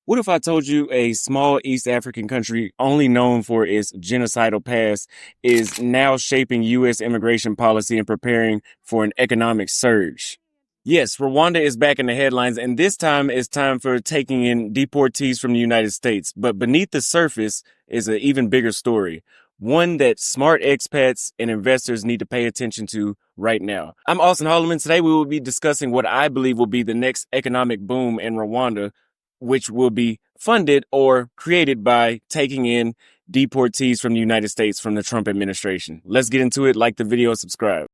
What if I told you a small East African country only known for its genocidal past is now shaping U.S. immigration policy and preparing for an economic surge? Yes, Rwanda is back in the headlines, and this time it's time for taking in deportees from the United States. But beneath the surface is an even bigger story, one that smart expats and investors need to pay attention to right now. I'm Austin Holleman. Today we will be discussing what I believe will be the next economic boom in Rwanda, which will be funded or created by taking in deportees from the United States from the Trump administration. Let's get into it. Like the video and subscribe.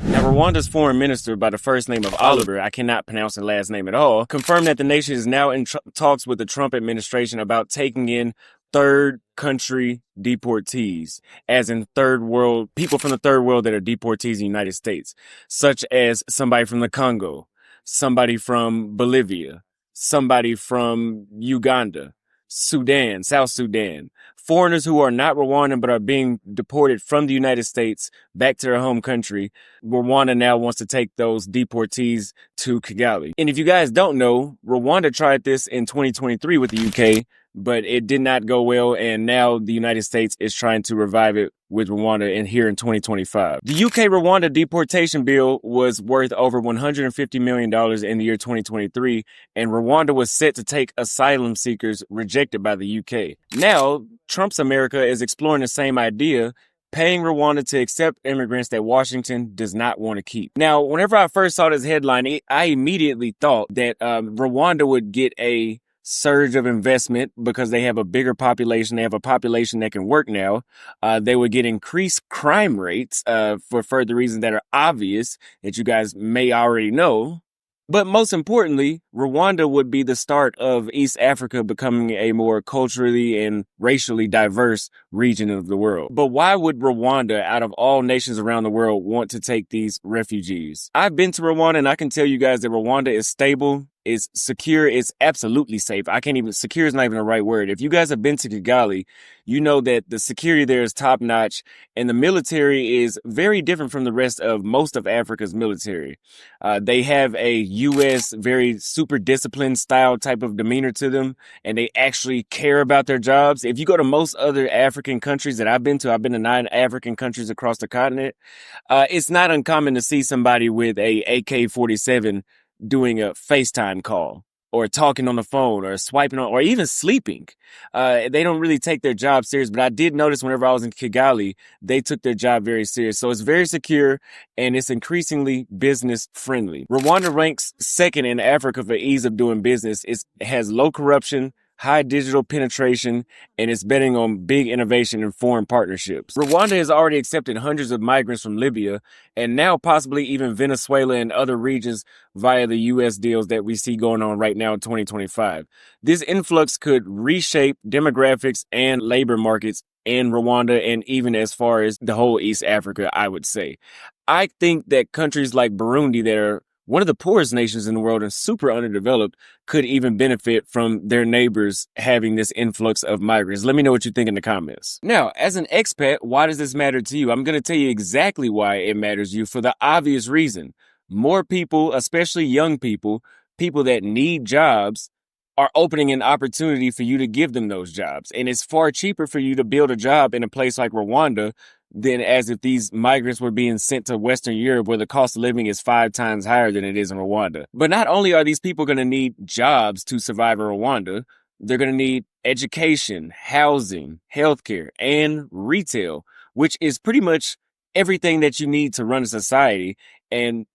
Now, Rwanda's foreign minister by the first name of Oliver, I cannot pronounce the last name at all, confirmed that the nation is now in talks with the Trump administration about taking in third country deportees, as in third world, people from the third world that are deportees in the United States, such as somebody from the Congo, somebody from Bolivia, somebody from Uganda, Sudan, South Sudan, foreigners who are not Rwandan but are being deported from the United States back to their home country. Rwanda now wants to take those deportees to Kigali. And if you guys don't know, Rwanda tried this in 2023 with the UK, but it did not go well, and now the United States is trying to revive it with Rwanda here in 2025. The UK-Rwanda deportation bill was worth over $150 million in the year 2023, and Rwanda was set to take asylum seekers rejected by the UK. Now, Trump's America is exploring the same idea, paying Rwanda to accept immigrants that Washington does not want to keep. Now, whenever I first saw this headline, I immediately thought that Rwanda would get a surge of investment because they have a bigger population. They have a population that can work now. They would get increased crime rates for further reasons that are obvious that you guys may already know. But most importantly, Rwanda would be the start of East Africa becoming a more culturally and racially diverse region of the world. But why would Rwanda, out of all nations around the world, want to take these refugees? I've been to Rwanda, and I can tell you guys that Rwanda is stable, it's secure, it's absolutely safe. Secure is not even the right word. If you guys have been to Kigali, you know that the security there is top notch, and the military is very different from the rest of most of Africa's military. They have a U.S. very super disciplined style type of demeanor to them, and they actually care about their jobs. If you go to most other African countries that I've been to 9 African countries across the continent, it's not uncommon to see somebody with a AK-47 doing a FaceTime call or talking on the phone or swiping on or even sleeping. They don't really take their job serious, but I did notice whenever I was in Kigali, they took their job very serious. So it's very secure and it's increasingly business friendly. Rwanda ranks second in Africa for ease of doing business. It has low corruption, high digital penetration, and it's betting on big innovation and foreign partnerships. Rwanda has already accepted hundreds of migrants from Libya and now possibly even Venezuela and other regions via the U.S. deals that we see going on right now in 2025. This influx could reshape demographics and labor markets in Rwanda and even as far as the whole East Africa, I would say. I think that countries like Burundi that are one of the poorest nations in the world and super underdeveloped could even benefit from their neighbors having this influx of migrants. Let me know what you think in the comments. Now, as an expat, why does this matter to you? I'm going to tell you exactly why it matters to you for the obvious reason. More people, especially young people, people that need jobs, are opening an opportunity for you to give them those jobs. And it's far cheaper for you to build a job in a place like Rwanda than as if these migrants were being sent to Western Europe where the cost of living is 5 times higher than it is in Rwanda. But not only are these people going to need jobs to survive in Rwanda, they're going to need education, housing, healthcare, and retail, which is pretty much everything that you need to run a society. And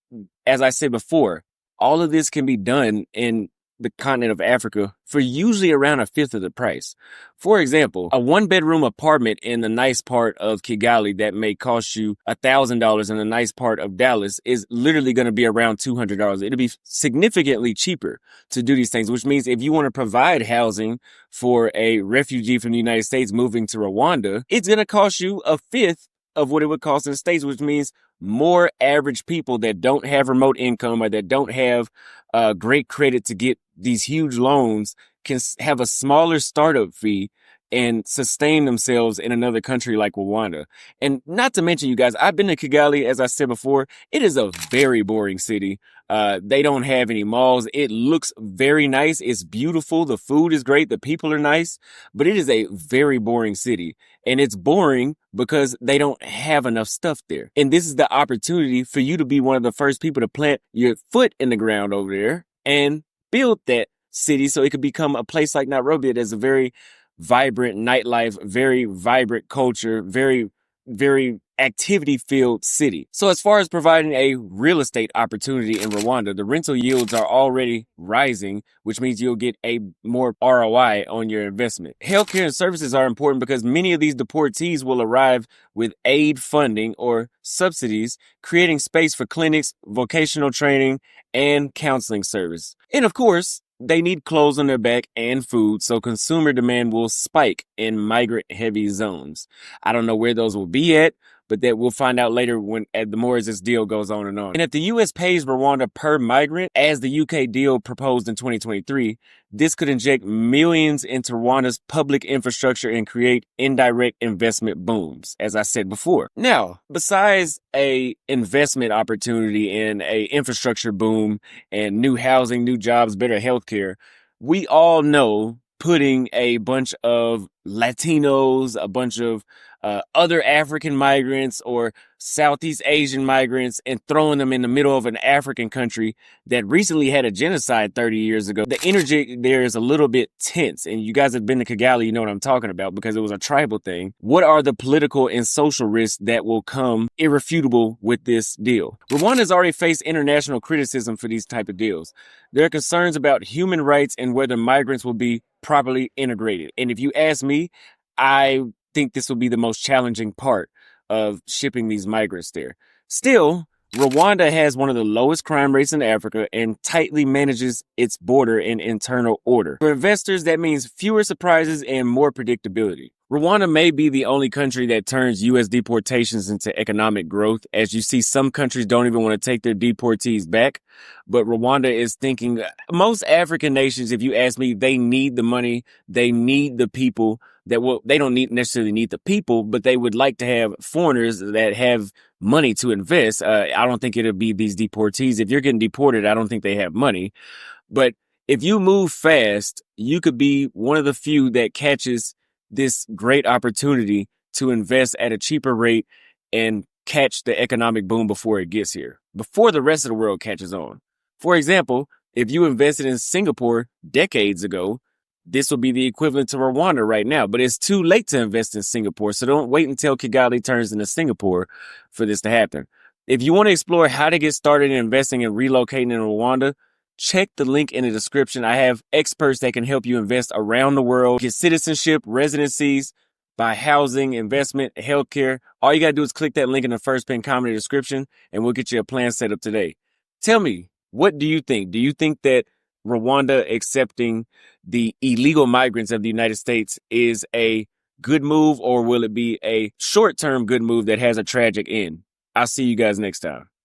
as I said before, all of this can be done in the continent of Africa for usually around 1/5 of the price. For example, a 1-bedroom apartment in the nice part of Kigali that may cost you $1,000 in the nice part of Dallas is literally going to be around $200. It'll be significantly cheaper to do these things, which means if you want to provide housing for a refugee from the United States moving to Rwanda, it's going to cost you 1/5 of what it would cost in the States, which means more average people that don't have remote income or that don't have great credit to get these huge loans can have a smaller startup fee and sustain themselves in another country like Rwanda. And not to mention, you guys, I've been to Kigali, as I said before. It is a very boring city. They don't have any malls. It looks very nice. It's beautiful. The food is great. The people are nice, but it is a very boring city. And it's boring because they don't have enough stuff there. And this is the opportunity for you to be one of the first people to plant your foot in the ground over there and build that city so it could become a place like Nairobi that has a very vibrant nightlife, very vibrant culture, very activity-filled city. So as far as providing a real estate opportunity in Rwanda, the rental yields are already rising, which means you'll get a more ROI on your investment. Healthcare and services are important because many of these deportees will arrive with aid funding or subsidies, creating space for clinics, vocational training, and counseling service. And of course, they need clothes on their back and food, so consumer demand will spike in migrant-heavy zones. I don't know where those will be at, but that we'll find out later the more as this deal goes on and on. And if the U.S. pays Rwanda per migrant, as the U.K. deal proposed in 2023, this could inject millions into Rwanda's public infrastructure and create indirect investment booms, as I said before. Now, besides a investment opportunity in a infrastructure boom and new housing, new jobs, better healthcare, we all know putting a bunch of Latinos, a bunch of other African migrants or Southeast Asian migrants and throwing them in the middle of an African country that recently had a genocide 30 years ago. The energy there is a little bit tense, and you guys have been to Kigali, you know what I'm talking about, because it was a tribal thing. What are the political and social risks that will come irrefutable with this deal? Rwanda has already faced international criticism for these type of deals. There are concerns about human rights and whether migrants will be properly integrated. And if you ask me, I think this will be the most challenging part of shipping these migrants there. Still, Rwanda has one of the lowest crime rates in Africa and tightly manages its border and internal order. For investors, that means fewer surprises and more predictability. Rwanda may be the only country that turns U.S. deportations into economic growth, as you see some countries don't even want to take their deportees back. But Rwanda is thinking, most African nations, if you ask me, they need the money, they need the people. They don't necessarily need the people, but they would like to have foreigners that have money to invest. I don't think it'll be these deportees. If you're getting deported, I don't think they have money. But if you move fast, you could be one of the few that catches this great opportunity to invest at a cheaper rate and catch the economic boom before it gets here, before the rest of the world catches on. For example, if you invested in Singapore decades ago, this will be the equivalent to Rwanda right now, but it's too late to invest in Singapore. So don't wait until Kigali turns into Singapore for this to happen. If you want to explore how to get started in investing and relocating in Rwanda, check the link in the description. I have experts that can help you invest around the world, get citizenship, residencies, buy housing, investment, healthcare. All you got to do is click that link in the first pinned comment in the description and we'll get you a plan set up today. Tell me, what do you think? Do you think that Rwanda accepting the illegal migrants of the United States is a good move, or will it be a short-term good move that has a tragic end? I'll see you guys next time.